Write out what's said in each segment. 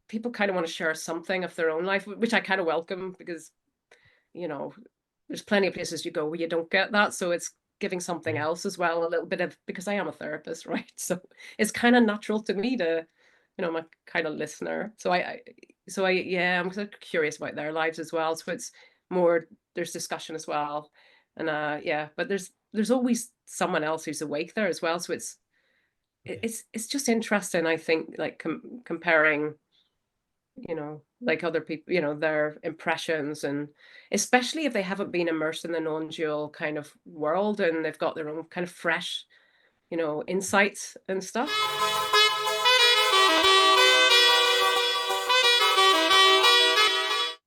people kind of want to share something of their own life, which I kind of welcome because, you know, there's plenty of places you go where you don't get that. So it's giving something Mhm. else as well, a little bit of, because I am a therapist, right? So it's kind of natural to me to, I'm a kind of listener. Yeah, I'm sort of curious about their lives as well. So it's more, there's discussion as well. And yeah, but there's always someone else who's awake there as well. So Okay. it's just interesting, I think, like comparing, like other people, their impressions, and especially if they haven't been immersed in the non-dual kind of world and they've got their own kind of fresh, insights and stuff.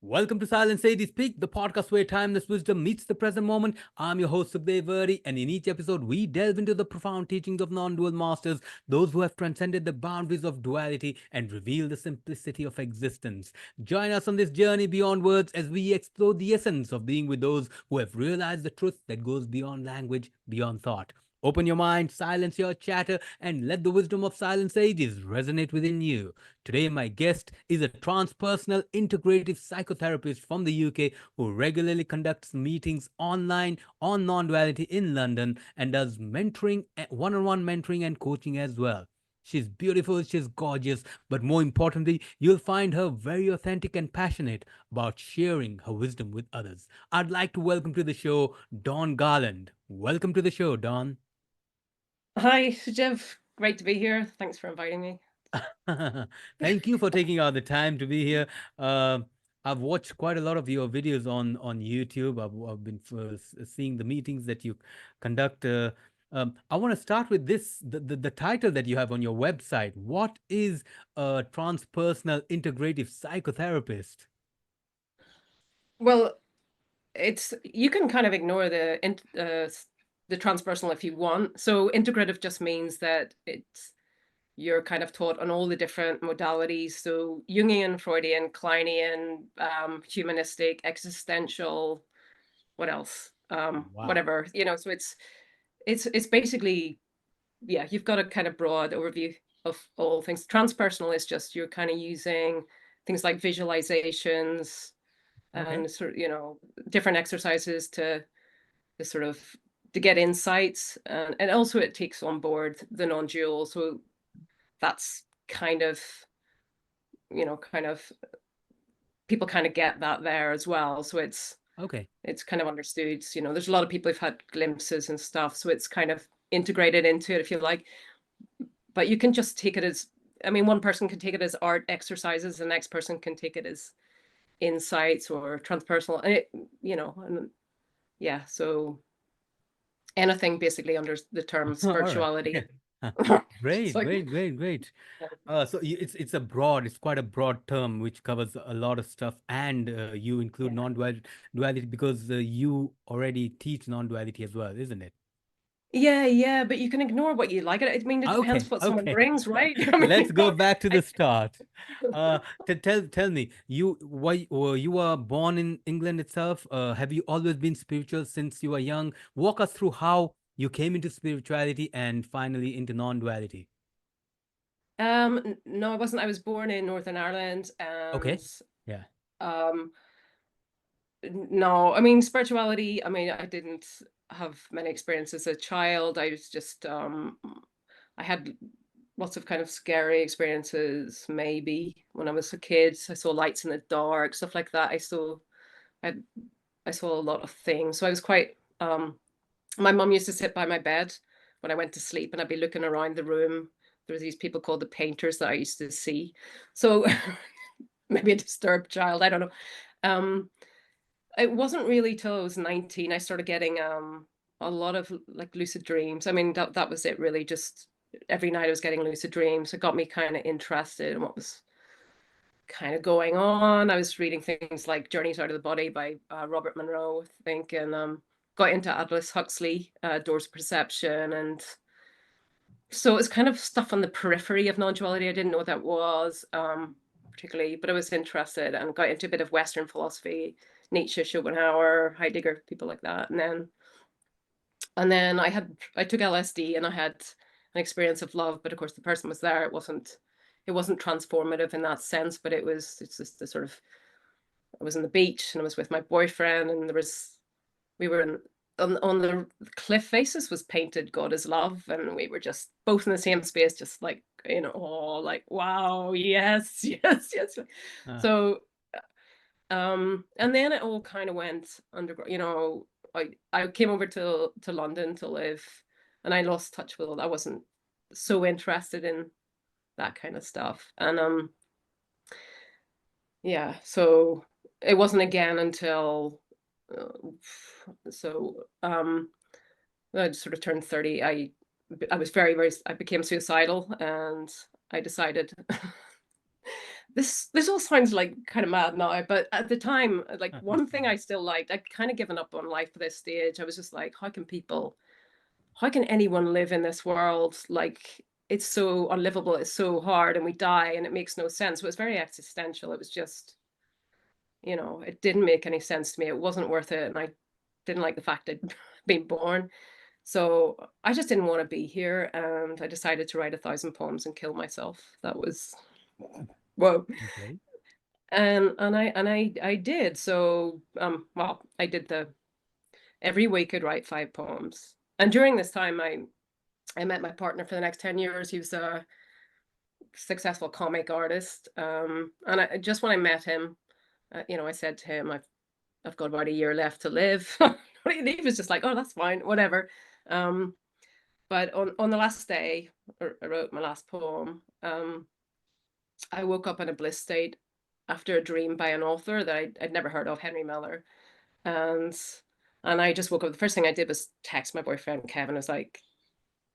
Welcome to Silence 80 Speak, the podcast where timeless wisdom meets the present moment. I'm your host, Sukhdev Virdee, and in each episode, we delve into the profound teachings of non dual masters, those who have transcended the boundaries of duality and revealed the simplicity of existence. Join us on this journey beyond words as we explore the essence of being with those who have realized the truth that goes beyond language, beyond thought. Open your mind, silence your chatter, and let the wisdom of silent sages resonate within you. Today, my guest is a transpersonal integrative psychotherapist from the UK who regularly conducts meetings online on non duality in London and does mentoring, one on one mentoring and coaching as well. She's beautiful, she's gorgeous, but more importantly, you'll find her very authentic and passionate about sharing her wisdom with others. I'd like to welcome to the show Dawn Garland. Welcome to the show, Dawn. Hi, Jeff. Great to be here. Thanks for inviting me. Thank you for taking out the time to be here. Uh, I've watched quite a lot of your videos on YouTube. I've been seeing the meetings that you conduct. I want to start with this the title that you have on your website. What is a transpersonal integrative psychotherapist? Well, it's, you can kind of ignore the transpersonal if you want. So integrative just means that you're kind of taught on all the different modalities. So Jungian, Freudian, Kleinian, humanistic, existential, what else? Wow. Whatever, so it's basically, yeah, you've got a kind of broad overview of all things. Transpersonal is just, you're kind of using things like visualizations Okay. and sort of, different exercises to sort of to get insights, and also it takes on board the non-dual. So that's kind of, kind of, people kind of get that there as well. So Okay. it's kind of understood. There's a lot of people who've had glimpses and stuff, so it's kind of integrated into it, if you like. But you can just take it as, I mean, one person can take it as art exercises, the next person can take it as insights or transpersonal, and and yeah, so anything basically under the term All right. spirituality. It's Great, like, great, great, great. It's a broad, it's quite a broad term which covers a lot of stuff, and you include yeah. non-duality because you already teach non-duality as well, isn't it? Yeah, but you can ignore what you like. I mean, it depends Okay, what someone okay. brings, right? I Let's mean, go back to the I, start. Tell me, you were born in England itself. Have you always been spiritual since you were young? Walk us through how you came into spirituality and finally into non-duality. no, I wasn't. I was born in Northern Ireland, and Okay. Yeah. um, no, I mean, spirituality. I mean, I didn't have many experiences as a child. I was just, I had lots of kind of scary experiences. Maybe when I was a kid, I saw lights in the dark, stuff like that. I, I saw a lot of things. So I was quite. My mum used to sit by my bed when I went to sleep, and I'd be looking around the room. There were these people called the painters that I used to see. So maybe a disturbed child. I don't know. Um, it wasn't really till I was 19 I started getting a lot of like lucid dreams. I mean, that was it really. Just every night I was getting lucid dreams. It got me kind of interested in what was kind of going on. I was reading things like Journeys Out of the Body by Robert Monroe, I think, and got into Aldous Huxley, Doors of Perception, and so it's kind of stuff on the periphery of non-duality. I didn't know what that was, particularly, but I was interested and got into a bit of Western philosophy, Nietzsche, Schopenhauer, Heidegger, people like that. And then I took LSD and I had an experience of love, but of course the person was there. It wasn't, it wasn't transformative in that sense, but it's just the sort of, I was on the beach and I was with my boyfriend, and we were on the cliff faces was painted "God is love," and we were just both in the same space, just like, oh, like, wow, yes, yes, yes. Uh, So, and then it all kind of went underground. I came over to London to live, and I lost touch with all. I wasn't so interested in that kind of stuff, and yeah, so it wasn't again until so I just sort of turned 30. I was I became suicidal, and I decided this all sounds like kind of mad now, but at the time, like, one thing I still liked, I'd kind of given up on life at this stage. I was just like, how can anyone live in this world? Like, it's so unlivable, it's so hard, and we die, and it makes no sense. So it was very existential. It was just, it didn't make any sense to me. It wasn't worth it, and I didn't like the fact I'd been born. So I just didn't want to be here, and I decided to write 1,000 poems and kill myself. That was, whoa. okay. And I did. So well, I did the every week I'd write 5 poems. And during this time I met my partner for the next 10 years. He was a successful comic artist. And just when I met him, I said to him, I've got about a year left to live. He was just like, oh, that's fine, whatever. But on the last day, I wrote my last poem. I woke up in a bliss state after a dream by an author that I'd never heard of, Henry Miller. And and I just woke up. The first thing I did was text my boyfriend Kevin. I was like,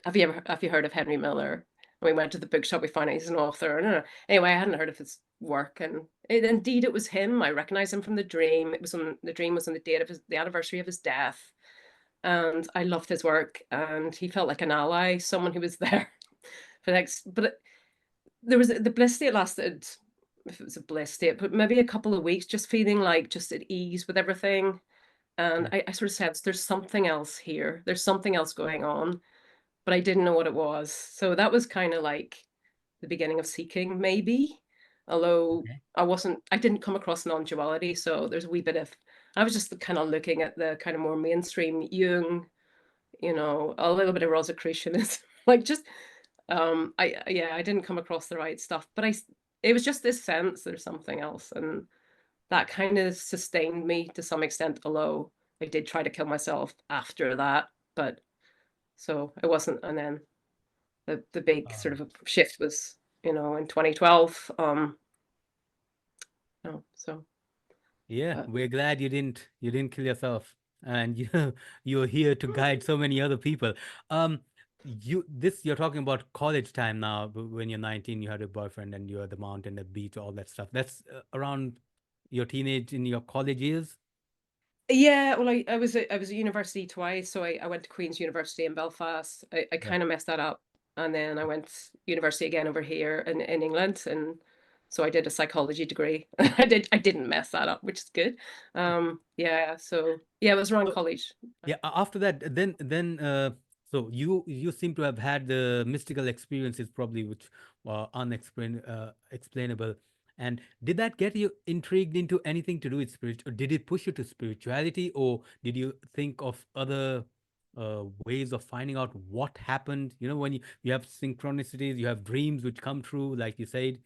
have you heard of Henry Miller? And we went to the bookshop. We found out he's an author. And anyway, I hadn't heard of his work, and indeed it was him. I recognized him from the dream. The dream was on the date of the anniversary of his death, and I loved his work. And he felt like an ally, someone who was there for the next. But there was the bliss state lasted, if it was a bliss state, but maybe a couple of weeks, just feeling like just at ease with everything. And Yeah. I sort of sensed there's something else here. There's something else going on, but I didn't know what it was. So that was kind of like the beginning of seeking, maybe. Although Okay. I didn't come across non-duality. So there's a wee bit of, I was just kind of looking at the kind of more mainstream Jung, a little bit of Rosicrucianism, like just, I didn't come across the right stuff, but it was just this sense there's something else. And that kind of sustained me to some extent, although I did try to kill myself after that. But so it wasn't, and then the big sort Um, of shift was, in 2012. No, so yeah, but we're glad you didn't kill yourself, and you're here to guide so many other people. Um, you're talking about college time now. When you're 19, you had a boyfriend, and you're at the mountain, the beach, all that stuff. That's around your teenage in your college years. yeah, well, I was at university twice. So I went to Queen's University in Belfast. I Yeah. kind of messed that up, and then I went university again over here in England. And so I did a psychology degree. I didn't mess that up, which is good. Yeah, so yeah, it was around So college. yeah, after that, then so you seem to have had the mystical experiences, probably, which were explainable. And did that get you intrigued into anything to do with spirit, or did it push you to spirituality, or did you think of other ways of finding out what happened? When you have synchronicities, you have dreams which come true, like you said,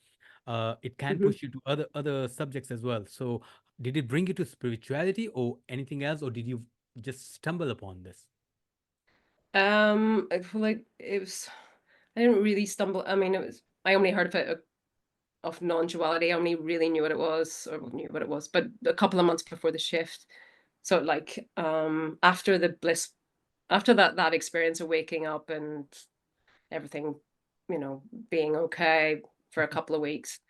it can Mhm. push you to other subjects as well. So did it bring you to spirituality or anything else, or did you just stumble upon this? I feel like it was. I didn't really stumble. I mean, it was. I only heard of it of non-duality. I only really knew what it was, or knew what it was, but a couple of months before the shift. So like after the bliss, after that experience of waking up and everything, being okay for a couple of weeks,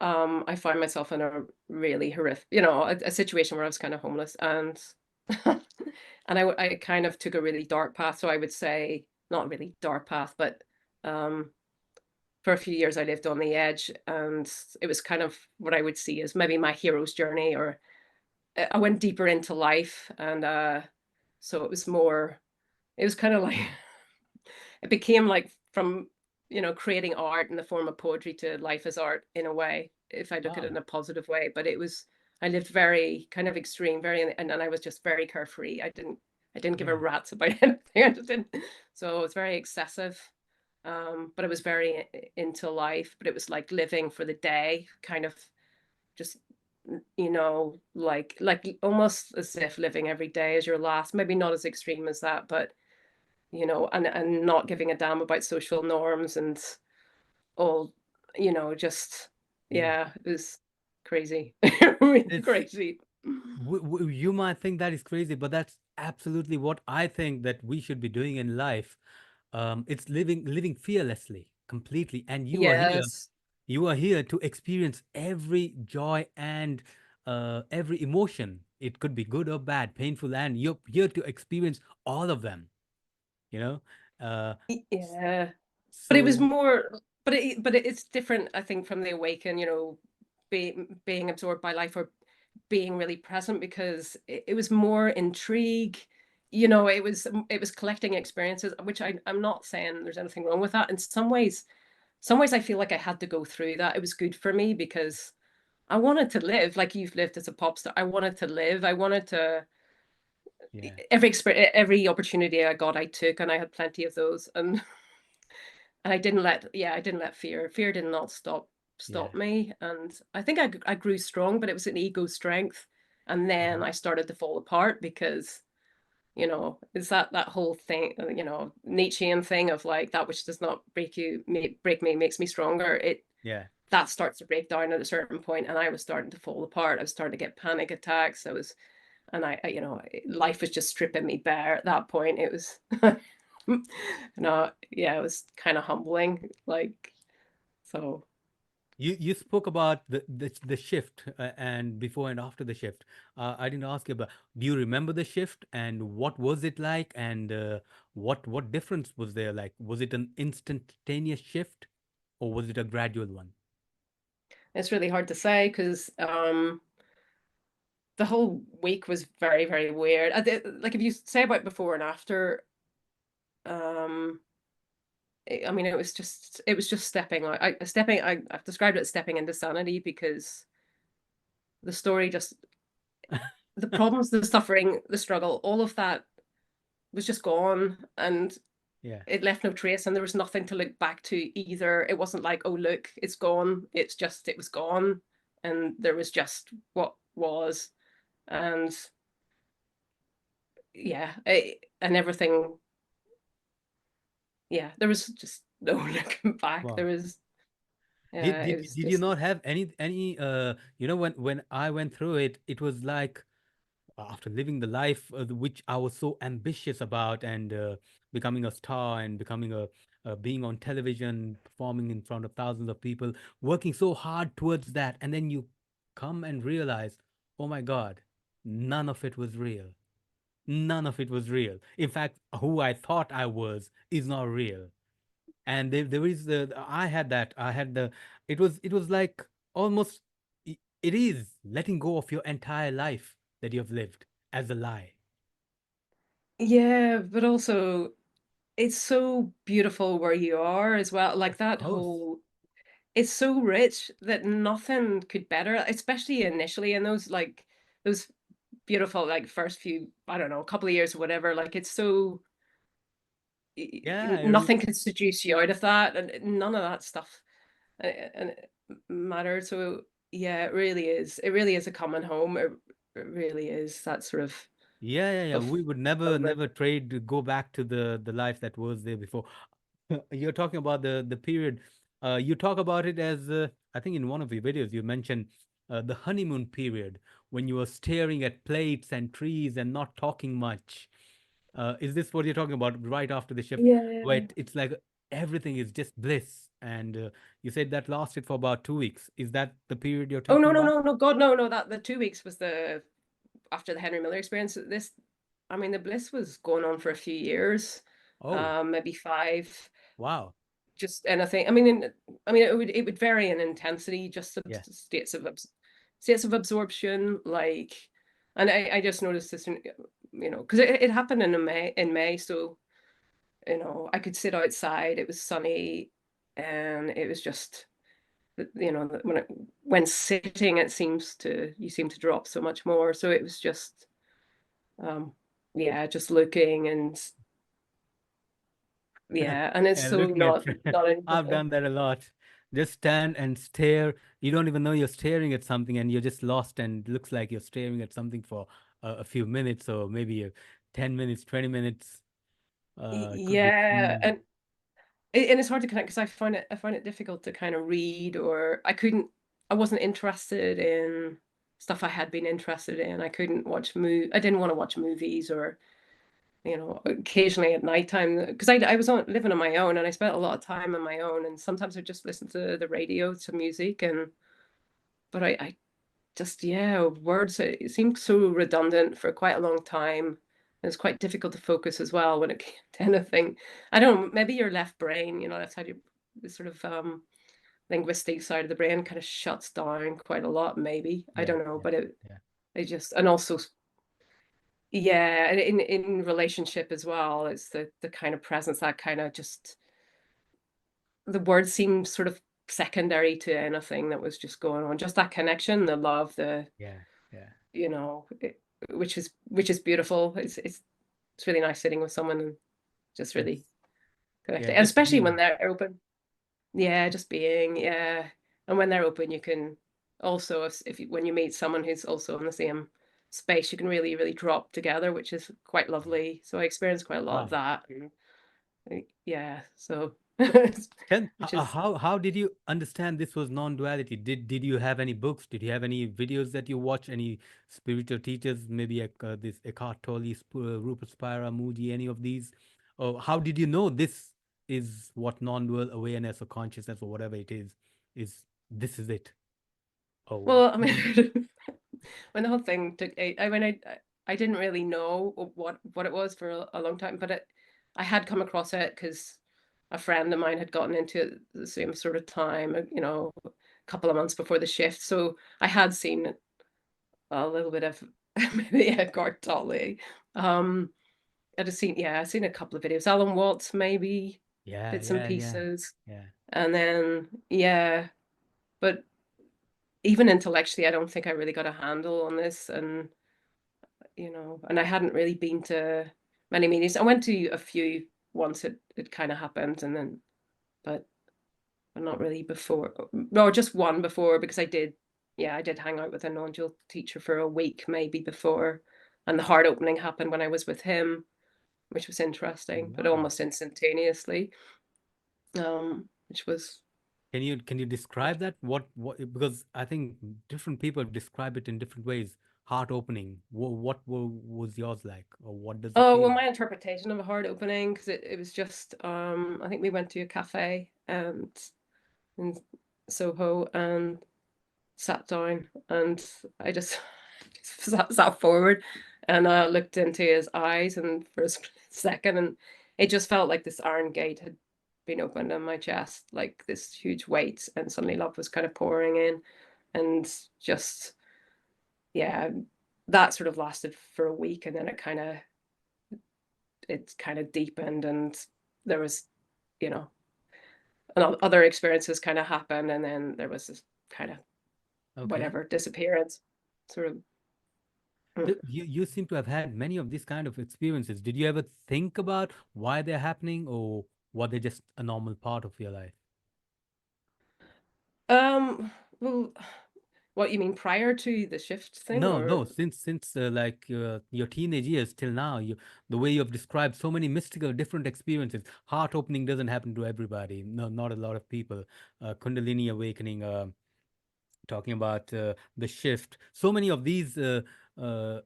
I found myself in a really horrific, a situation where I was kind of homeless, and and I kind of took a really dark path. So I would say not really dark path, but um for a few years I lived on the edge, and it was kind of what I would see as maybe my hero's journey, or I went deeper into life. And so it was kind of like it became like from creating art in the form of poetry to life as art in a way, if I look at it in Wow. a positive way. But I lived very kind of extreme, and I was just very carefree. I didn't give a Yeah. rat's about anything. I just didn't. So it was very excessive. But I was very into life, but it was like living for the day, kind of just, like almost as if living every day as your last, maybe not as extreme as that, but and not giving a damn about social norms and all, just, Yeah. yeah, it was crazy. Really It's crazy. you might think that is crazy, but that's absolutely what I think that we should be doing in life. It's living fearlessly, completely. And Yes. you are here to experience every joy and every emotion. It could be good or bad, painful, and you're here to experience all of them. You know, uh, s- Yeah. But it was so more, it's different, I think, from the awaken, being absorbed by life or being really present, because it was more intrigue. It was collecting experiences, which I'm not saying there's anything wrong with that. In some ways I feel like I had to go through that. It was good for me because I wanted to live like you've lived as a pop star. I wanted to live. I wanted to yeah, every opportunity I got, I took, and I had plenty of those. And I didn't let fear did not yeah, stop me. And I think I grew strong, but it was an ego strength. And then mhm, I started to fall apart because, it's that whole thing, Nietzschean thing of like, that which does not break me makes me stronger. yeah. That starts to break down at a certain point, and I was starting to fall apart. I was starting to get panic attacks. And life was just stripping me bare at that point. It was, yeah, it was kind of humbling. Like, so, You spoke about the shift and before and after the shift. I didn't ask you about. Do you remember the shift and what was it like and what difference was there like? Was it an instantaneous shift or was it a gradual one? it's really hard to say because the whole week was very, very weird. Like, if you say about before and after, um, I mean, it was just stepping out. I've described it as stepping into sanity, because the story just the problems, the suffering, the struggle, all of that was just gone, and Yeah, it left no trace, and there was nothing to look back to either. It wasn't like, oh, look, it's gone. It's just, it was gone, and there was just what was. And yeah, and everything, yeah, there was just no looking back. wow. There was, Did it did was did you just, not have any when I went through it, it was like after living the life which I was so ambitious about and becoming a star and becoming being on television, performing in front of thousands of people, working so hard towards that, and then you come and realize, oh my God, none of it was real. None of it was real. In fact, who I thought I was is not real. And there is the I had that I had the it was like almost it is letting go of your entire life that you have lived as a lie. yeah, but also it's so beautiful where you are as well. Like, Of that course. whole, it's so rich that nothing could better, especially initially in those beautiful, like, first few, I don't know, a couple of years or whatever. Like, it's so, Yeah, nothing can seduce you out of that, and none of that stuff, and it mattered. So yeah, it really is a coming home. It really is that sort yeah. of We would never fulfillment. never trade to go back to the life that was there before. You're talking about the period. You talk about it as I think in one of your videos you mentioned the honeymoon period when you were staring at plates and trees and not talking much. Is this what you're talking about right after the shift, where Yeah. it's like everything is just bliss? And you said that lasted for about 2 weeks. Is that the period you're Oh, no, talking no, about? no, no, God, no, no. That the 2 weeks was the after the Henry Miller experience. I mean, the bliss was going on for a few years, Oh, maybe five. wow. Just anything. I mean, it would vary in intensity. Just some Yeah. states of absorption, like, and I just noticed this, because it happened in May, so I could sit outside. It was sunny. and it was just, you know, when sitting, you seem to drop so much more. So it was just, yeah, just looking, and yeah, and it's And so looking at not I've enjoyable. done that a lot. Just stand and stare. You don't even know you're staring at something, and you're just lost, and it looks like you're staring at something for a few minutes, or maybe 10 minutes, 20 minutes. It could be Yeah, seen. and it's hard to connect because I find it difficult to kind of read, or I wasn't interested in stuff I had been interested in. I didn't want to watch movies, or you know, occasionally at nighttime, because I was living on my own, and I spent a lot of time on my own, and sometimes I just listen to the radio, to music, and but I just, yeah, words, it seemed so redundant for quite a long time. It's quite difficult to focus as well when it came to anything. I don't know, maybe your left brain, you know, left side, the sort of linguistic side of the brain kind of shuts down quite a lot, maybe. I Yeah, don't know, yeah, but yeah. it just, and also, yeah, and in relationship as well, it's the kind of presence, that kind of just, the words seem sort of secondary to anything that was just going on. Just that connection, the love, Yeah, yeah. you know, which is beautiful. It's really nice sitting with someone and just really It's yeah, connecting, and just especially when being. they're open. Yeah, just being, yeah, and when they're open, you can also, when you meet someone who's also in the same space, you can really drop together, which is quite Yeah. lovely. So I experienced quite a lot of Wow. that. And, yeah, so So tell which is, how did you understand this was non-duality? Did you have any books? Did you have any videos that you watch? Any spiritual teachers? Maybe this Eckhart Tolle, Rupert Spira, Moody, any of these? Or how did you know this is what non-dual awareness or consciousness or whatever it is this is it? Oh, well, I mean, when the whole thing took, I didn't really know what it was for a long time, but I had come across it because a friend of mine had gotten into it the same sort of time, you know, a couple of months before the shift. So I had seen a little bit of maybe Eckhart Tolle. Um, I'd seen a couple of videos, Alan Watts, maybe yeah, bits and yeah, yeah, pieces, yeah. and then yeah, but even intellectually, I don't think I really got a handle on this, and you know, and I hadn't really been to many meetings. I went to a few once it kind of happened, and then, but not really before. No, just one before, because I did hang out with a non-dual teacher for a week maybe before, and the heart opening happened when I was with him, which was interesting, but Wow. almost instantaneously, which was, Can you describe that? What because I think different people describe it in different ways. Heart opening. Was yours like, or what does it oh, well, feel my like? interpretation of a heart opening, because it was just, I think we went to a cafe and in Soho and sat down, and I just, sat forward, and I looked into his eyes, and for a split second, and it just felt like this iron gate had been opened on my chest, like this huge weight, and suddenly love was kind of pouring in, and just, yeah, that sort of lasted for a week, and then it kind of deepened, and there was, you know, and other experiences kind of happened, and then there was this kind of Okay. whatever disappearance, sort of. Mm. You seem to have had many of these kind of experiences. Did you ever think about why they're happening, or were they just a normal part of your life? Well, what you mean, prior to the shift thing, No, no. or? Since like your teenage years till now, the way you have described so many mystical, different experiences. Heart opening doesn't happen to everybody. No, not a lot of people. Kundalini awakening. Talking about the shift. So many of these uh,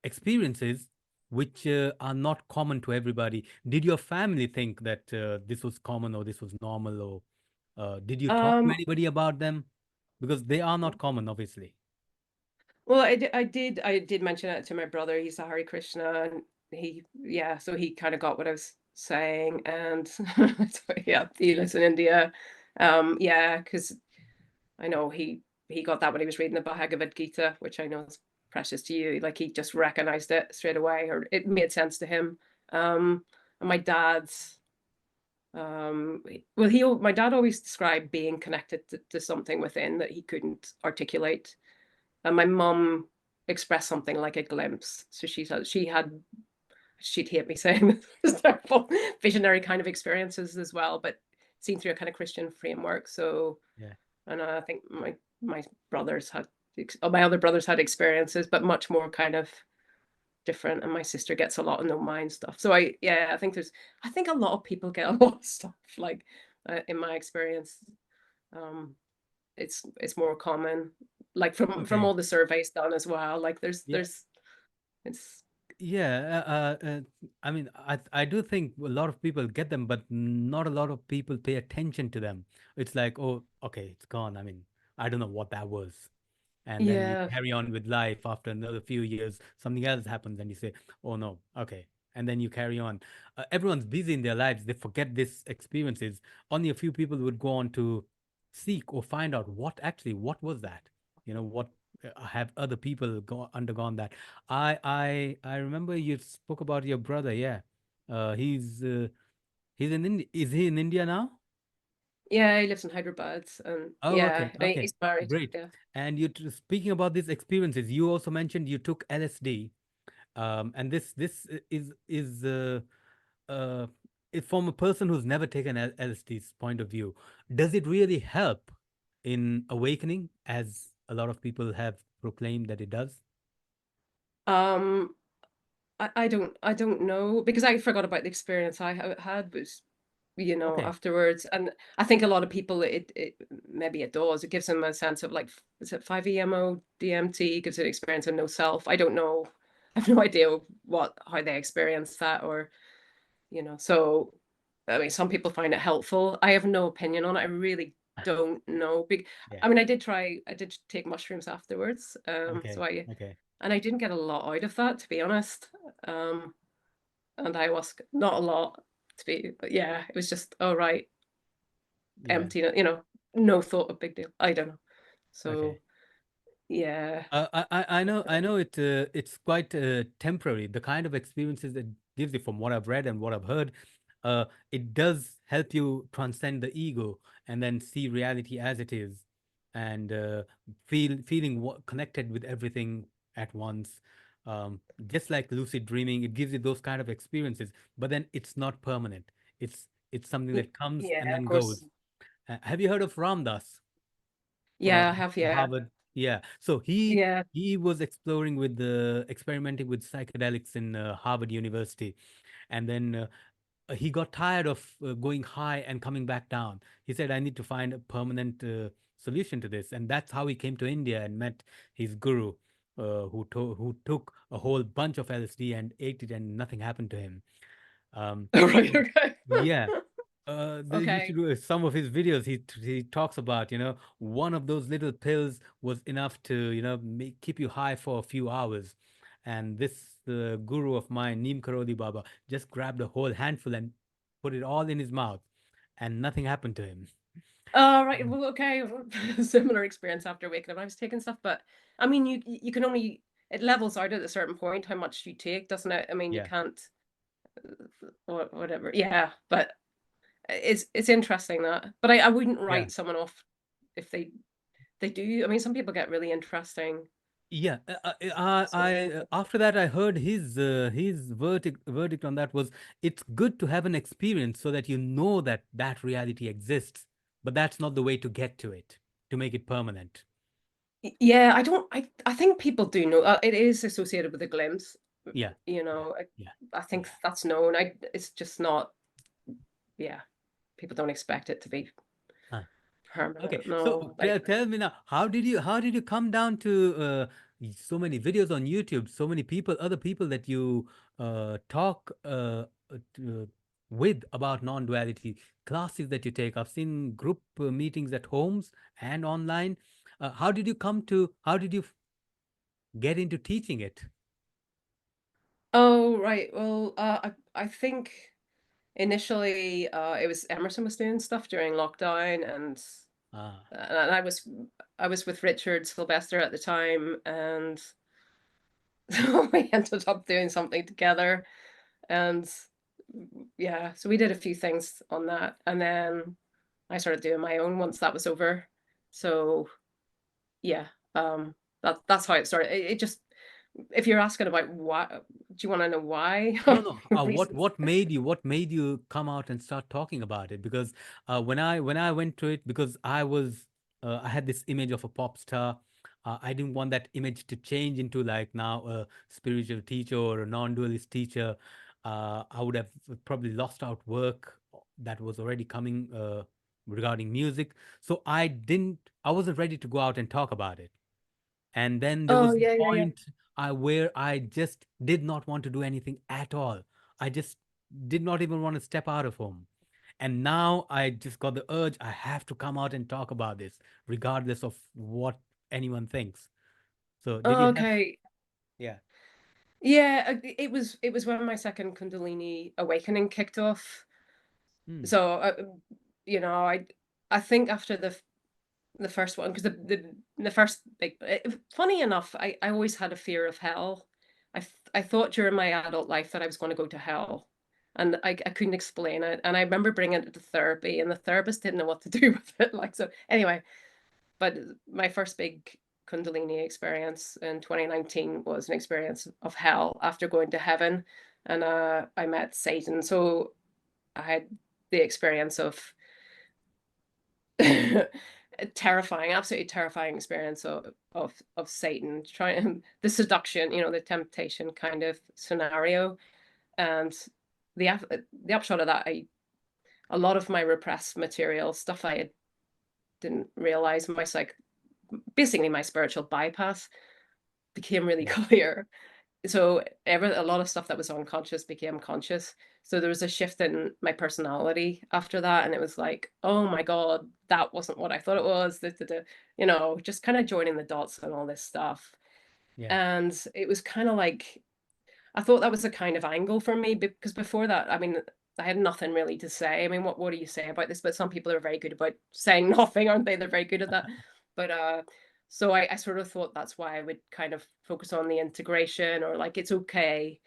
experiences which are not common to everybody. Did your family think that this was common or this was normal, or did you talk to Um, anybody about them? Because they are not common, obviously. well, I did mention it to my brother. He's a Hare Krishna, and yeah, so he kind of got what I was saying, and so, yeah, he lives in India. Yeah, because I know he got that when he was reading the Bhagavad Gita, which I know is precious to you. Like he just recognized it straight away, or it made sense to him. And my dad's Well, my dad always described being connected to something within that he couldn't articulate. And my mum expressed something like a glimpse. So she'd hate me saying this, terrible visionary kind of experiences as well, but seen through a kind of Christian framework. So, Yeah. and I think my brothers had, my other brothers had experiences, but much more kind of different. And my sister gets a lot of no mind stuff. So yeah, I think a lot of people get a lot of stuff like, in my experience. Um, it's more common, like from Okay. all the surveys done as well. Like Yeah. it's Yeah, I mean, I do think a lot of people get them, but not a lot of people pay attention to them. It's like, oh, okay, it's gone. I mean, I don't know what that was. And then you yeah. carry on with life. After another few years, something else happens, and you say, oh no, okay. And then you carry on. Everyone's busy in their lives. They forget these experiences. Only a few people would go on to seek or find out what was that? What have other people undergone that? I remember you spoke about your brother. Yeah, he's in India. Is he in India now? Yeah, he lives in Hyderabad, and Oh, yeah, okay, okay, he's married. great. Yeah. And speaking about these experiences, you also mentioned you took LSD. And this is uh, from a person who's never taken LSD's point of view. Does it really help in awakening, as a lot of people have proclaimed that it does? Um, I don't know because I forgot about the experience I had was, Okay, afterwards. And I think a lot of people, it maybe it does. It gives them a sense of like, is it 5-EMO DMT? Gives an experience of no self. I don't know. I have no idea how they experience that, or so I mean, some people find it helpful. I have no opinion on it. I really don't know. yeah, I mean, I did take mushrooms afterwards. okay, okay, And I didn't get a lot out of that, to be honest. Um, and ayahuasca, not a lot, but yeah, it was just, oh, right, yeah, empty, no thought, a big deal. I don't know. okay. So, yeah. I know it's quite temporary. The kind of experiences it gives you, from what I've read and what I've heard, it does help you transcend the ego and then see reality as it is, and feeling connected with everything at once. Just like lucid dreaming, it gives you those kind of experiences, but then it's not permanent. It's something that comes and Yeah, of then course. goes. Have you heard of Ramdas? Yeah, I have, yeah. Harvard. Yeah. So he Yeah. he was exploring with the experimenting with psychedelics in Harvard University, and then he got tired of going high and coming back down. He said, "I need to find a permanent solution to this," and that's how he came to India and met his guru, who took a whole bunch of LSD and ate it, and nothing happened to him. Right, So okay. yeah, you Okay. should some of his videos. He talks about, one of those little pills was enough to, keep you high for a few hours, and this guru of mine, Neem Karoli Baba, just grabbed a whole handful and put it all in his mouth, and nothing happened to him. Right. Well, okay. Similar experience after waking up. I was taking stuff, but I mean, you can only, it levels out at a certain point how much you take, doesn't it? I mean, you Yeah, can't, whatever. Yeah, but it's interesting that. But I wouldn't yeah. write someone off if they do. I mean, some people get really interesting. Yeah, So after that I heard his verdict on that was, it's good to have an experience so that you know that that reality exists, but that's not the way to get to it, to make it permanent. yeah, I don't. I think people do know it is associated with a glimpse. Yeah, yeah, yeah, I think yeah. that's known. It's just not. Yeah, people don't expect it to be Huh. Okay, permanent. so No, like, tell me now, how did you come down to so many videos on YouTube, so many people, other people that you talk with about non-duality, classes that you take? I've seen group meetings at homes and online. How did you get into teaching it? oh, right. Well, I think initially, it was Emerson was doing stuff during lockdown, Ah, and I was with Richard Sylvester at the time, and so we ended up doing something together. And yeah, so we did a few things on that, and then I started doing my own once that was over. So yeah, that's how it started. It just, if you're asking about why, do you want to know why? No, no. Reasons. What made you come out and start talking about it? Because when I went to it, because I had this image of a pop star. I didn't want that image to change into like now a spiritual teacher or a non-dualist teacher. I would have probably lost out work that was already coming regarding music. So I wasn't ready to go out and talk about it. And then there Oh was a yeah, yeah, yeah. point where I just did not want to do anything at all. I just did not even want to step out of home. And now I just got the urge, I have to come out and talk about this, regardless of what anyone thinks. So did you have, Okay. yeah. Yeah, it was when my second Kundalini awakening kicked off. Hmm. So you know, I think after the first one, because the first big, funny enough, I always had a fear of hell. I thought during my adult life that I was going to go to hell, and I couldn't explain it. And I remember bringing it to therapy, and the therapist didn't know what to do with it. Like, so anyway, but my first big Kundalini experience in 2019 was an experience of hell after going to heaven, and I met Satan. So I had the experience of terrifying, absolutely terrifying experience of Satan trying the seduction, the temptation kind of scenario, and the the upshot of that, a lot of my repressed material stuff I didn't realize, basically my spiritual bypass became really Yeah. clear. So a lot of stuff that was unconscious became conscious. So there was a shift in my personality after that, and it was like, oh my god, that wasn't what I thought it was. Just kind of joining the dots and all this stuff. Yeah. And it was kind of like, I thought that was a kind of angle for me, because before that, I mean, I had nothing really to say. I mean, what do you say about this? But some people are very good about saying nothing, aren't they? They're very good at that. But so I sort of thought that's why I would kind of focus on the integration, or like it's okay,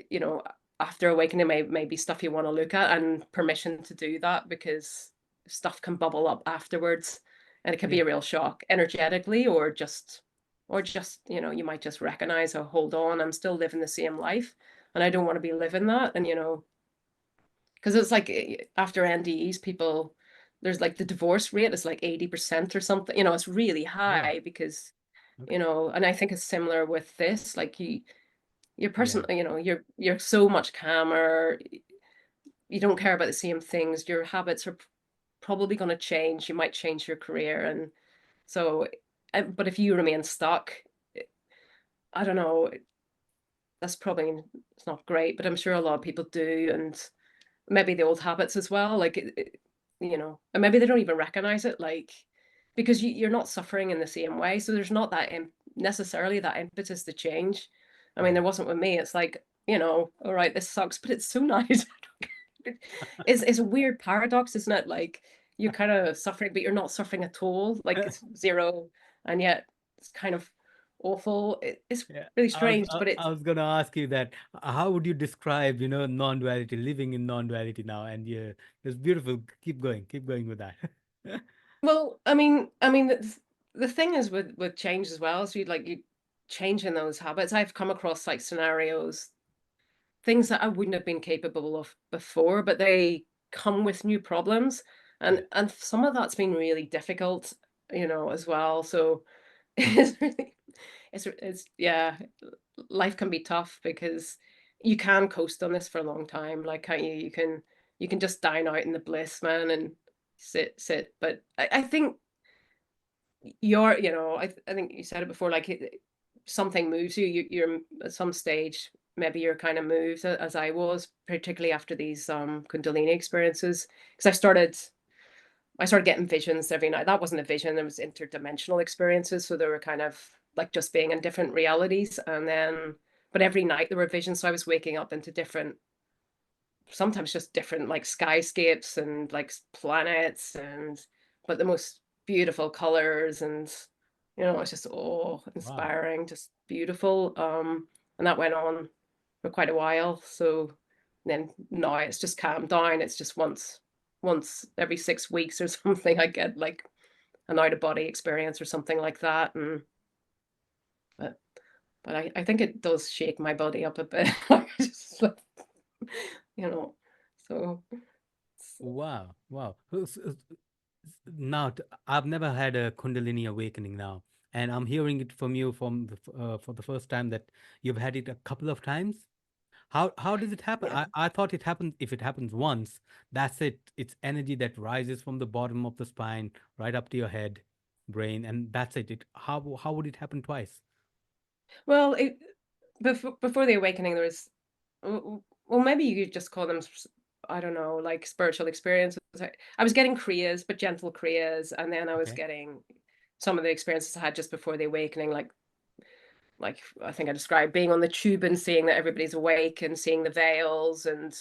you know, after awakening may be stuff you want to look at, and permission to do that, because stuff can bubble up afterwards, and it can be Yeah. a real shock energetically, or just you might just recognize, oh, hold on, I'm still living the same life, and I don't want to be living that. And because it's like, after NDEs, people, there's like the divorce rate is like 80% or something. It's really Wow. high, because Okay. and I think it's similar with this, like your person, Yeah. you're so much calmer, you don't care about the same things, your habits are probably going to change, you might change your career. And so, but if you remain stuck, I don't know, that's probably, it's not great, but I'm sure a lot of people do. And maybe the old habits as well, like and maybe they don't even recognize it, like, because you're not suffering in the same way, so there's not that necessarily that impetus to change. I mean, Yeah. there wasn't with me. It's like, all right, this sucks, but it's so nice. It's a weird paradox, isn't it? Like, you're kind of suffering, but you're not suffering at all, like it's zero, and yet it's kind of awful. It's Yeah, really strange, but I was gonna ask you that. How would you describe, non-duality, living in non-duality now? And yeah, it's beautiful. Keep going with that. well, I mean, the thing is with change as well. So you change in those habits. I've come across like scenarios, things that I wouldn't have been capable of before, but they come with new problems, and Yeah, and some of that's been really difficult, as well. So it's really, it's yeah, life can be tough, because you can coast on this for a long time, like, can't you? You can just dine out in the bliss, man, and sit. But I think I think you said it before, like, something moves you. You're at some stage, maybe you're kind of moved, as I was, particularly after these Kundalini experiences, because I started getting visions every night. That wasn't a vision; it was interdimensional experiences. So they were kind of like just being in different realities, and then, but every night there were visions. So I was waking up into different, sometimes just different, like, skyscapes and like planets, and but the most beautiful colors, and it's just, oh, wow. inspiring, just beautiful. And that went on for quite a while. So then now it's just calmed down. It's just once every 6 weeks or something, I get like an out of body experience or something like that. And but I think it does shake my body up a bit. Just like, you know, so Wow, wow. Now, I've never had a Kundalini awakening now, and I'm hearing it from you for the first time that you've had it a couple of times. How does it happen? yeah. I thought it happens if it happens once, that's it. It's energy that rises from the bottom of the spine right up to your head, brain, and that's it. How would it happen twice? Well, before the awakening, there was, well, maybe you could just call them, I don't know, like spiritual experiences. I was getting kriyas, but gentle kriyas, and then I was Okay. getting some of the experiences I had just before the awakening, like I think I described being on the tube and seeing that everybody's awake and seeing the veils and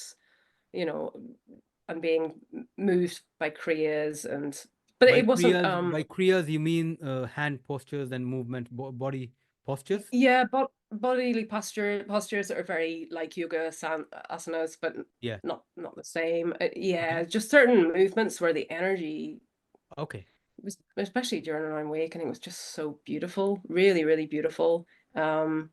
you know and being moved by kriyas and but it wasn't By kriyas, you mean hand postures and movement, body postures? yeah, but bodily postures that are very like asanas, but Yeah. not the same. Yeah, Okay. just certain movements where the energy Okay. was, especially during an awakening, was just so beautiful, really, really beautiful. Um,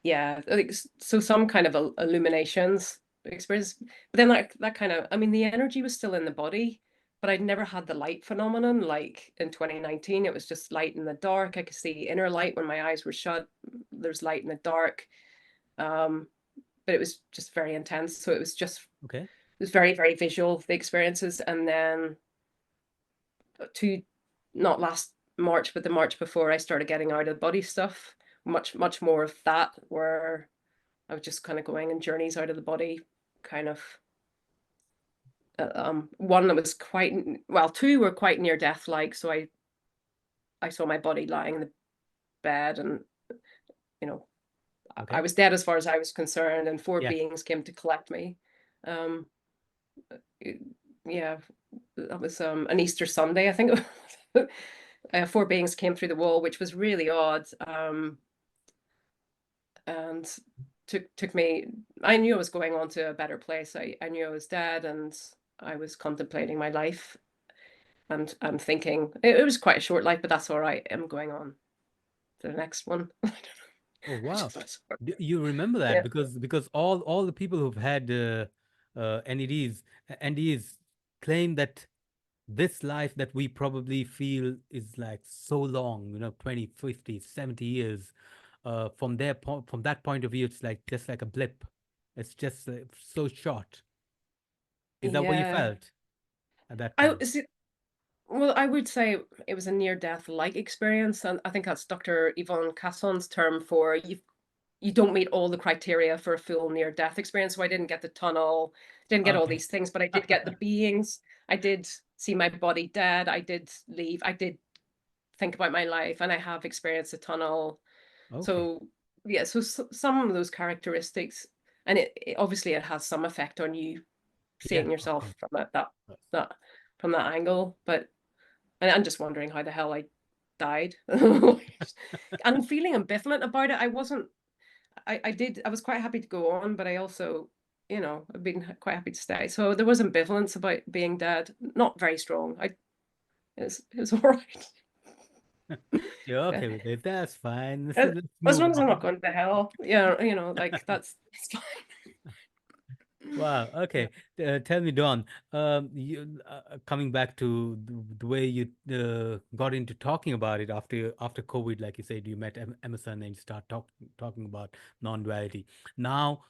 yeah, like so some kind of illuminations experience, but then that kind of, I mean, the energy was still in the body, but I'd never had the light phenomenon like in 2019. It was just light in the dark. I could see inner light when my eyes were shut. There's light in the dark, um, but it was just very intense. So Okay. it was very, very visual, the experiences. And then to not last March, but the March before, I started getting out of body stuff, much more of that, where I was just kind of going in journeys out of the body, kind of. One that was quite, well, two were quite near death like. So I saw my body lying in the bed, and you know I Okay. was dead as far as I was concerned, and four Yeah. beings came to collect me. Um, yeah, that was an Easter Sunday, I think. Four beings came through the wall, which was really odd. And took me. I knew I was going on to a better place. I knew I was dead, and I was contemplating my life, and thinking it was quite a short life, but that's all right. I'm going on to the next one. Oh wow. Just, You remember that yeah, because all the people who've had NDEs claim that this life that we probably feel is like so long, 20, 50, 70 years. From that point of view, it's like just like a blip. It's just so short. Is that what you yeah. felt at that I time? see. Well, I would say it was a near-death like experience, and I think that's Dr. Yvonne Casson's term for you don't meet all the criteria for a full near-death experience. So I didn't get the tunnel, didn't get all Okay. these things, but I did get the beings. I did see my body dead. I did leave. I did think about my life, and I have experienced a tunnel. Okay. So yeah, so some of those characteristics, and it obviously it has some effect on you Yeah, seeing of yourself course. from Of course. that from that angle. But and I'm just wondering how the hell I died. And feeling ambivalent about it. I wasn't. I did. I was quite happy to go on, but I also, I've been quite happy to stay. So there was ambivalence about being dead. Not very strong. It's all right. You're Yeah. okay with it. That's fine. As Let's as move long as I'm not on. going to hell, yeah, like that's fine. Wow. Okay. Tell me, Don. Coming back to the way you got into talking about it after COVID, like you said, you met Emerson and you start talking about non-duality. Now,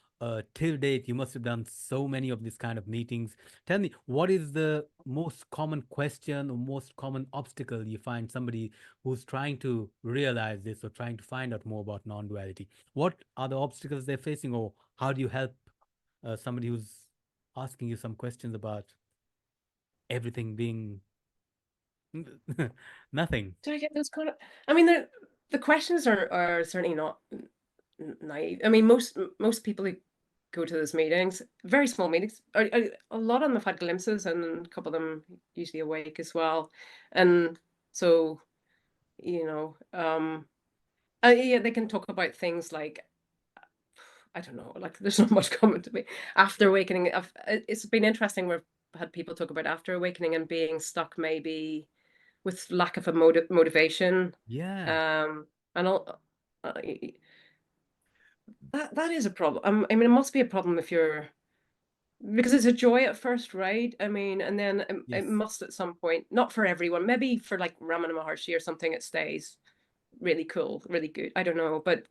till date, you must have done so many of these kind of meetings. Tell me, what is the most common question or most common obstacle you find somebody who's trying to realize this or trying to find out more about non-duality? What are the obstacles they're facing, or how do you help somebody who's asking you some questions about everything being nothing. Do I get those kind of? I mean, the questions are certainly not naive. I mean, most people who go to those meetings, very small meetings, a lot of them have had glimpses, and a couple of them usually awake as well, and so yeah, they can talk about things like I don't know, like there's not much coming to me after awakening. It's been interesting. We've had people talk about after awakening and being stuck maybe with lack of a motivation. Yeah. Um, and that is a problem. I mean, it must be a problem if you're because it's a joy at first, right? I mean, and then it Yes. must at some point, not for everyone, maybe for like Ramana Maharshi or something, it stays really cool, really good. I don't know, but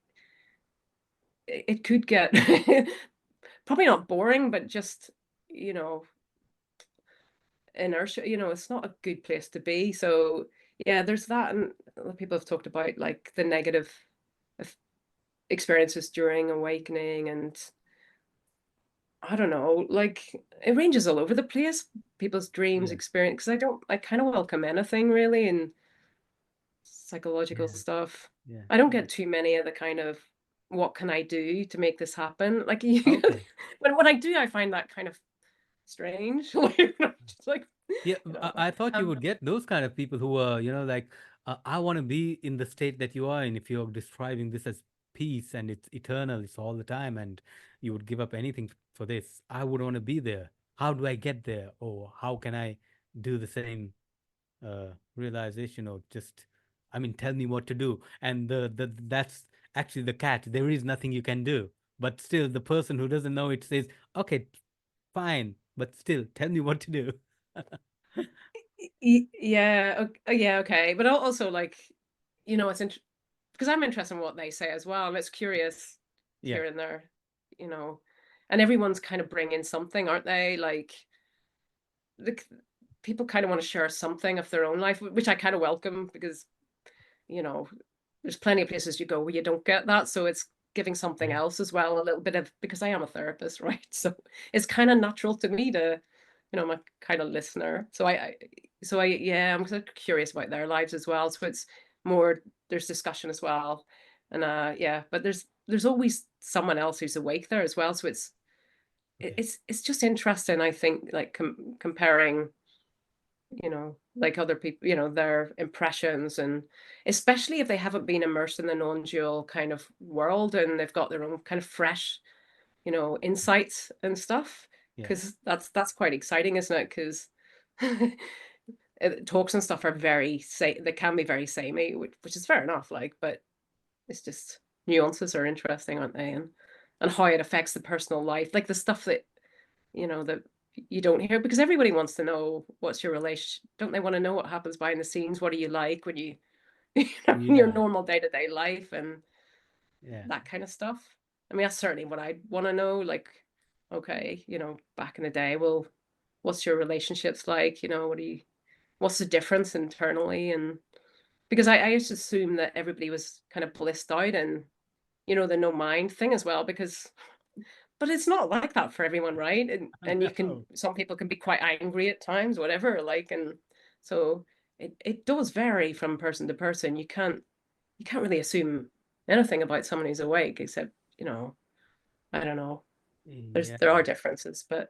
it could get probably not boring, but just, you know, inertia, it's not a good place to be. So yeah, there's that. And people have talked about like the negative experiences during awakening, and I don't know, like it ranges all over the place, people's dreams, Yeah. experience. Because I kind of welcome anything really in psychological Yeah. stuff. Yeah. I don't Yeah. get too many of the kind of what can I do to make this happen? Like you, Okay. when I do, I find that kind of strange. Like, just like, Yeah, I thought you um, would get those kind of people who are, like, I want to be in the state that you are in. If you're describing this as peace and it's eternal, it's all the time, and you would give up anything for this, I would want to be there. How do I get there? Or how can I do the same realization? Or just, I mean, tell me what to do. And that's actually the cat. There is nothing you can do. But still, the person who doesn't know it says, okay, fine, but still, tell me what to do. yeah, yeah, okay. But also like, it's because I'm interested in what they say as well, and it's curious Yeah. here and there, you know, and everyone's kind of bringing something, aren't they? Like the people kind of want to share something of their own life, which I kind of welcome because you know, there's plenty of places you go where you don't get that. So it's giving something Yeah. else as well, a little bit of because I am a therapist, right? So it's kind of natural to me to, I'm a kind of listener. So I yeah, I'm sort of curious about their lives as well. So it's more there's discussion as well. And yeah, but there's always someone else who's awake there as well. So Yeah. it's just interesting, I think, like comparing like other people, their impressions, and especially if they haven't been immersed in the non-dual kind of world and they've got their own kind of fresh, insights and stuff. Yeah. Because that's quite exciting, isn't it? Because talks and stuff are they can be very samey, which is fair enough, like, but it's just nuances are interesting, aren't they? And how it affects the personal life, like the stuff that you don't hear because everybody wants to know what's your relationship. Don't they want to know what happens behind the scenes? What do you like when in your Yeah. normal day-to-day life and Yeah. that kind of stuff? I mean, that's certainly what I want to know. Like, okay, back in the day, well, what's your relationships like? What's the difference internally? And because I used to assume that everybody was kind of blissed out and, the no mind thing as well, because but it's not like that for everyone, right? And No. some people can be quite angry at times, whatever, like, and so it does vary from person to person. You can't really assume anything about someone who's awake, except, I don't know. Yeah. There are differences, but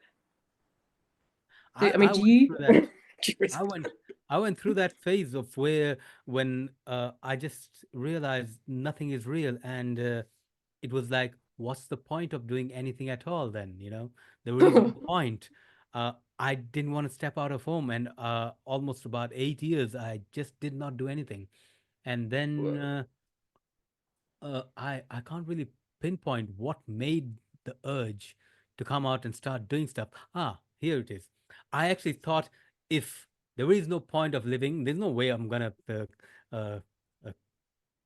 I mean, I do went you through that. curious? I went I went through that phase of where when I just realized nothing is real, and it was like, what's the point of doing anything at all then, There is no point. I didn't want to step out of home, and almost about 8 years I just did not do anything. And then I can't really pinpoint what made the urge to come out and start doing stuff. Ah, here it is. I actually thought, if there is no point of living, there's no way I'm gonna uh, uh,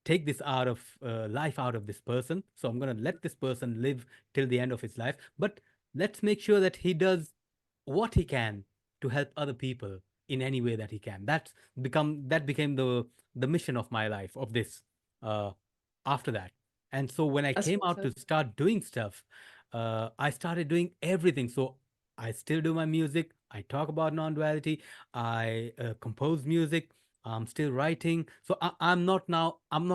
take this out of life out of this person. So I'm gonna let this person live till the end of his life. But let's make sure that he does what he can to help other people in any way that he can. That became the mission of my life, of this uh, after that. And so when I I came suppose out so. to start doing stuff, I started doing everything. So I still do my music. I talk about non-duality. I compose music. I'm still writing. So I'm not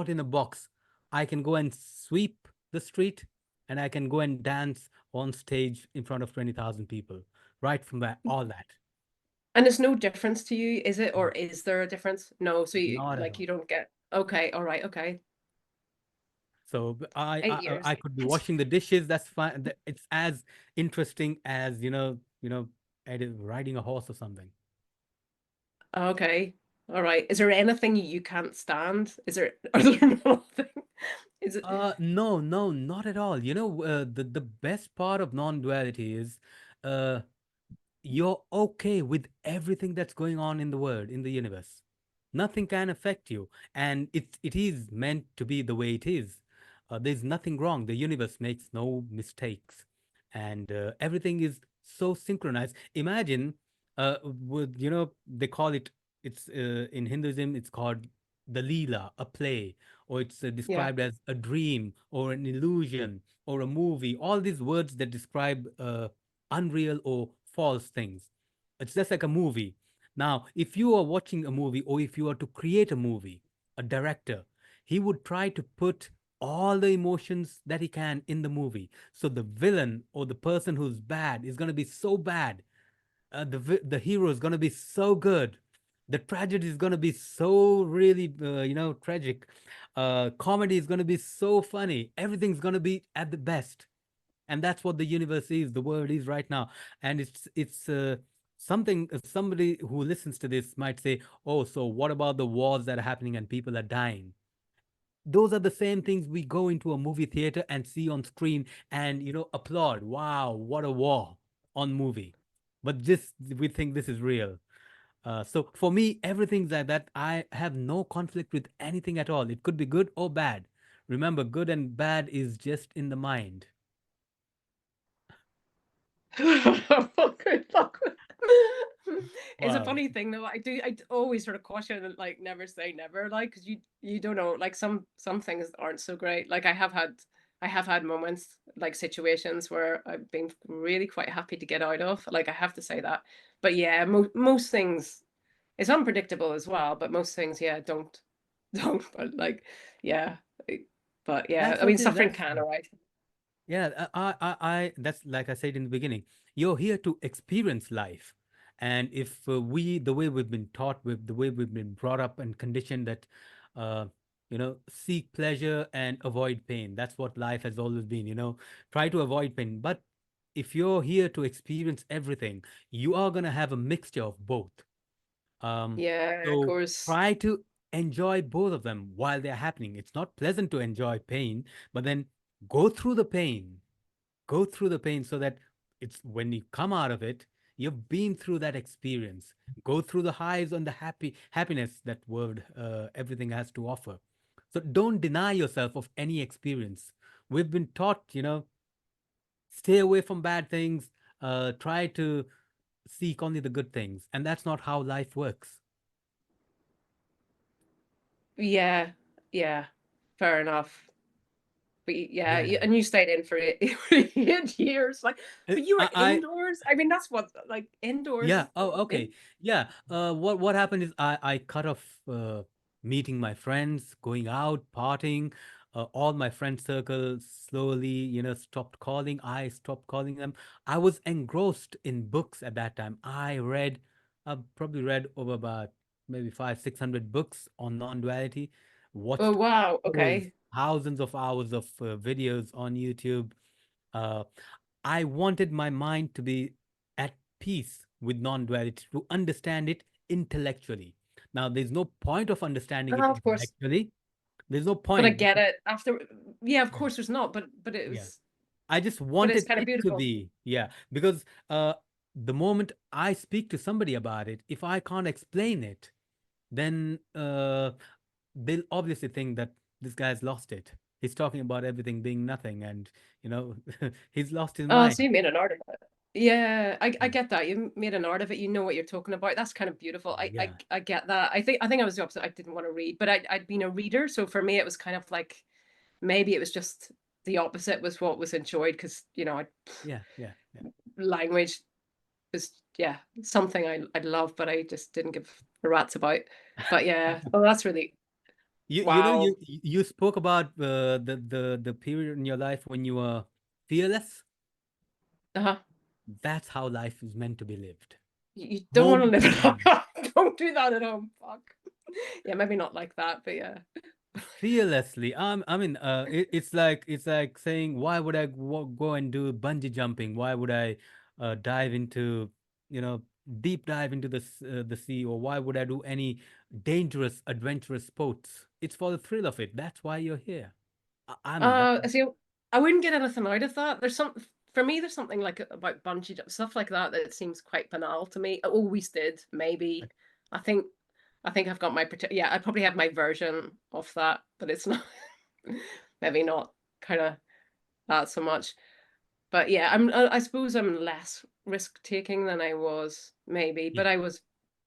in a box. I can go and sweep the street, and I can go and dance on stage in front of 20,000 people. Right from that, all that. And there's no difference to you, is it? Or is there a difference? No, so Not at you all. don't get, okay, all right, okay. So eight years. I could be washing the dishes. That's fine. It's as interesting as riding a horse or something. Okay. All right. Is there anything you can't stand? Is there, are there nothing? Is it? No, no, not at all. The best part of non-duality is, uh, you're okay with everything that's going on in the world, in the universe. Nothing can affect you, and it is meant to be the way it is. There's nothing wrong. The universe makes no mistakes, and everything is so synchronized. Imagine, with they call it. It's in Hinduism. It's called the Leela, a play, or it's Yeah. described as a dream or an illusion or a movie. All these words that describe unreal or false things. It's just like a movie. Now, if you are watching a movie or if you are to create a movie, a director, he would try to put all the emotions that he can in the movie. So the villain or the person who's bad is going to be so bad. The hero is going to be so good. The tragedy is going to be so really tragic. Comedy is going to be so funny. Everything's going to be at the best, and that's what the universe is, the world is right now. And it's something, somebody who listens to this might say, oh, so what about the wars that are happening and people are dying? Those are the same things we go into a movie theater and see on screen and applaud, wow, what a war on movie. But this, we think this is real. So for me, everything's like that. I have no conflict with anything at all. It could be good or bad. Remember, good and bad is just in the mind. Good luck. It's a Wow. funny thing though. I always sort of caution and like never say never, like because you don't know. Like some things aren't so great. Like I have had moments like situations where I've been really quite happy to get out of. Like I have to say that. But yeah, most things it's unpredictable as well. But most things, yeah, don't don't. But like yeah, but yeah, That's I mean okay. suffering That's can arise. Yeah, that's like I said in the beginning. You're here to experience life, and if the way we've been taught, with the way we've been brought up and conditioned, that seek pleasure and avoid pain. That's what life has always been. Try to avoid pain. But if you're here to experience everything, you are gonna have a mixture of both. Um, Yeah, of so course. try to enjoy both of them while they're happening. It's not pleasant to enjoy pain, but then go through the pain. Go through the pain so that it's when you come out of it, you've been through that experience. Go through the highs and the happiness that world everything has to offer. So don't deny yourself of any experience. We've been taught, stay away from bad things, try to seek only the good things, and that's not how life works. Yeah, yeah, fair enough. But yeah, Yeah. and you stayed in for 8 years. Like, Uh, but you were I indoors. I mean, that's what like Yeah. indoors. Oh, okay. Yeah. What happened is I cut off meeting my friends, going out, partying. All my friend circle slowly, stopped calling. I stopped calling them. I was engrossed in books at that time. I probably read over about maybe 600 books on non-duality. Oh Watched wow, those okay. thousands of hours of videos on YouTube. Uh, I wanted my mind to be at peace with non duality, to understand it intellectually. Now, there's no point of understanding it Oh, of course. intellectually. There's no But I point. get it. After, yeah, of Yeah. course, there's not. But it Yeah. was. I just But it's wanted kind of it to beautiful. be. Yeah. Because the moment I speak to somebody about it, if I can't explain it, then they'll obviously think that this guy's lost it. He's talking about everything being nothing, and you know, he's lost his Oh, so mind. you made an art of it. Yeah, I Yeah. get that. You made an art of it. You know what you're talking about. That's kind of beautiful. Yeah. I get that. I think I was the opposite. I didn't want to read, but I'd been a reader, so for me it was kind of like maybe it was just the opposite was what was enjoyed because Yeah. Yeah. Yeah. language was yeah something I'd love, but I just didn't give a rat's about. But yeah, oh, that's really You know wow. you spoke about the period in your life when you were fearless. Uh-huh. That's how life is meant to be lived. You don't want to Home live at free. home. Don't do that at home. Fuck. Yeah, maybe not like that, but yeah. Fearlessly. It's like saying, why would I go and do bungee jumping? Why would I dive into, you know, deep dive into the sea, or why would I do any dangerous, adventurous sports? It's for the thrill of it. That's why you're here. I mean, that. See, I wouldn't get anything out of that. There's some for me. There's something like about bungee jump stuff like that that seems quite banal to me. I always did. Maybe I think I think I've got my yeah. I probably have my version of that, but it's not maybe not kind of that so much. But yeah, I suppose I'm less risk taking than I was maybe, Yeah, but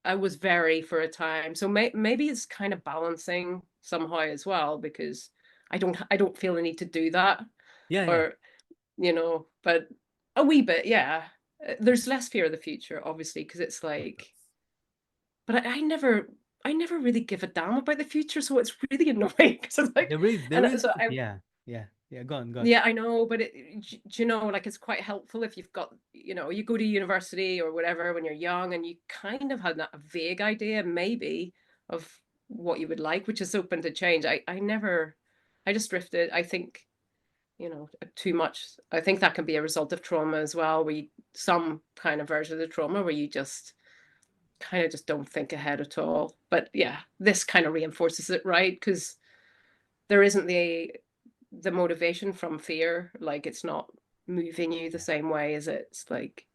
I was very for a time. So maybe it's kind of balancing somehow as well because I don't feel the need to do that yeah, yeah. or but a wee bit, yeah. There's less fear of the future, obviously, because it's Of like, course. but I never really give a damn about the future, so it's really annoying because it's like, There and is, so I yeah, yeah, yeah. Go on, go on. yeah, I know, but do you know, like it's quite helpful if you've got, you go to university or whatever when you're young and you kind of had a vague idea maybe of what you would like, which is open to change. I never, I just drifted. I think, too much. I think that can be a result of trauma as well, where some kind of version of the trauma where you just kind of just don't think ahead at all. But yeah, this kind of reinforces it, right? Because there isn't the motivation from fear. Like it's not moving you the Yeah, same way as it's like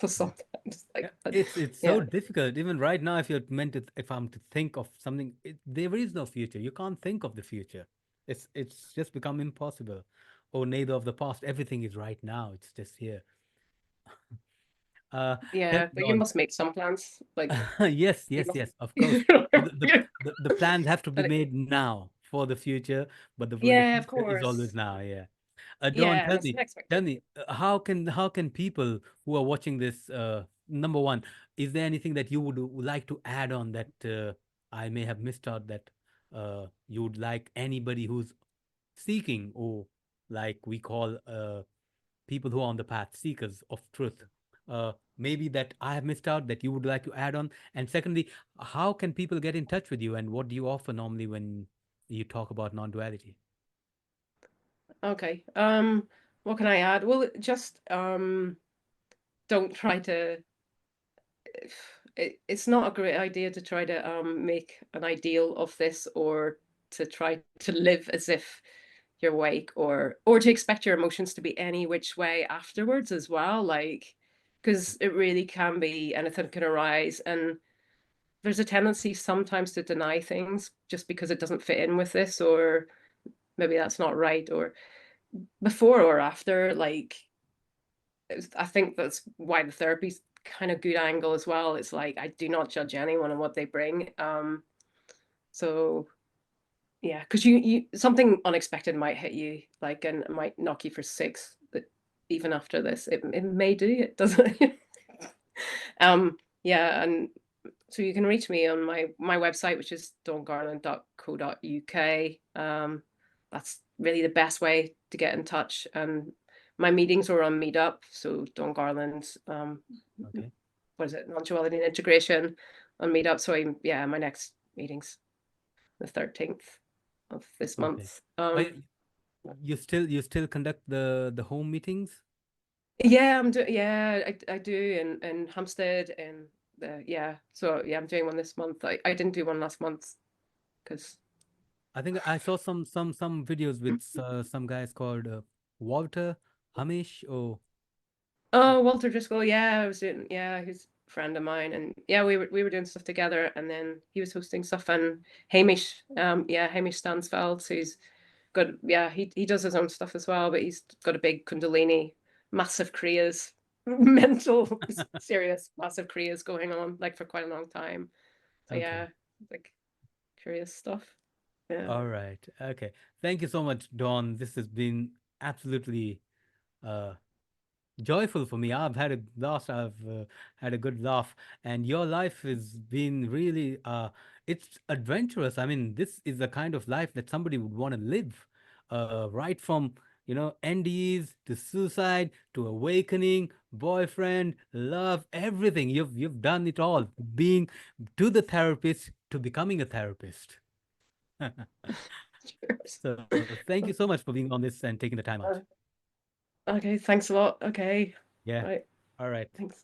yeah. sometimes Yeah, like, but it's so yeah, difficult. Even right now, if you're meant to, if I'm to think of something, there is no future. You can't think of the future. It's just become impossible. Or neither of the past. Everything is right now. It's just here. Uh, tell yeah. me, But you Dawn. must make some plans. Like Yes, you yes, must, yes. Of course, the plans have to be but made now for the future, but the yeah, of future is always course. now. Yeah. Dawn, Yeah, and it's an tell expectation. me, how can people who are watching this, number one, is there anything that you would like to add on that I may have missed out, that you would like anybody who's seeking, or like we call people who are on the path, seekers of truth, maybe that I have missed out that you would like to add on? And secondly, how can people get in touch with you, and what do you offer normally when you talk about non-duality? Okay. What can I add? Well, just don't try to it's not a great idea to try to make an ideal of this or to try to live as if you're awake or to expect your emotions to be any which way afterwards as well, like because it really can be anything can arise and there's a tendency sometimes to deny things just because it doesn't fit in with this or maybe that's not right or before or after like I think that's why the therapy's kind of good angle as well. It's like I do not judge anyone and what they bring. So yeah, because you something unexpected might hit you, like and it might knock you for six. But even after this, it may do. It doesn't. Yeah, and so you can reach me on my website, which is dawngarland.co.uk. That's really the best way to get in touch. And my meetings are on Meetup, so Dawn Garland, Okay. what is it, non-duality and integration on Meetup. So yeah, my next meeting's the 13th of this Okay. month. Oh, you still conduct the home meetings? Yeah, I'm doing. Yeah, I do in Hampstead and the yeah. So yeah, I'm doing one this month. I didn't do one last month because I think I saw some videos with some guys called Walter Hamish. Or oh Walter Driscoll. Yeah, I was doing. Yeah, he's a friend of mine, and yeah, we were doing stuff together, and then he was hosting stuff. And Hamish, yeah, Hamish Stansfeld. So he's got yeah, he does his own stuff as well, but he's got a big Kundalini, massive kriyas, mental, serious, massive kriyas going on like for quite a long time. So okay. yeah, like curious stuff. Yeah. All right. Okay. Thank you so much, Dawn. This has been absolutely uh joyful for me. I've had a blast. I've had a good laugh, and your life has been really it's adventurous. I mean, this is the kind of life that somebody would want to live. Right from, NDEs to suicide to awakening, boyfriend, love, everything. You've done it all. Being to the therapist to becoming a therapist. Cheers. So thank you so much for being on this and taking the time out. Okay, thanks a lot. Okay. Yeah. Right. All right. Thanks.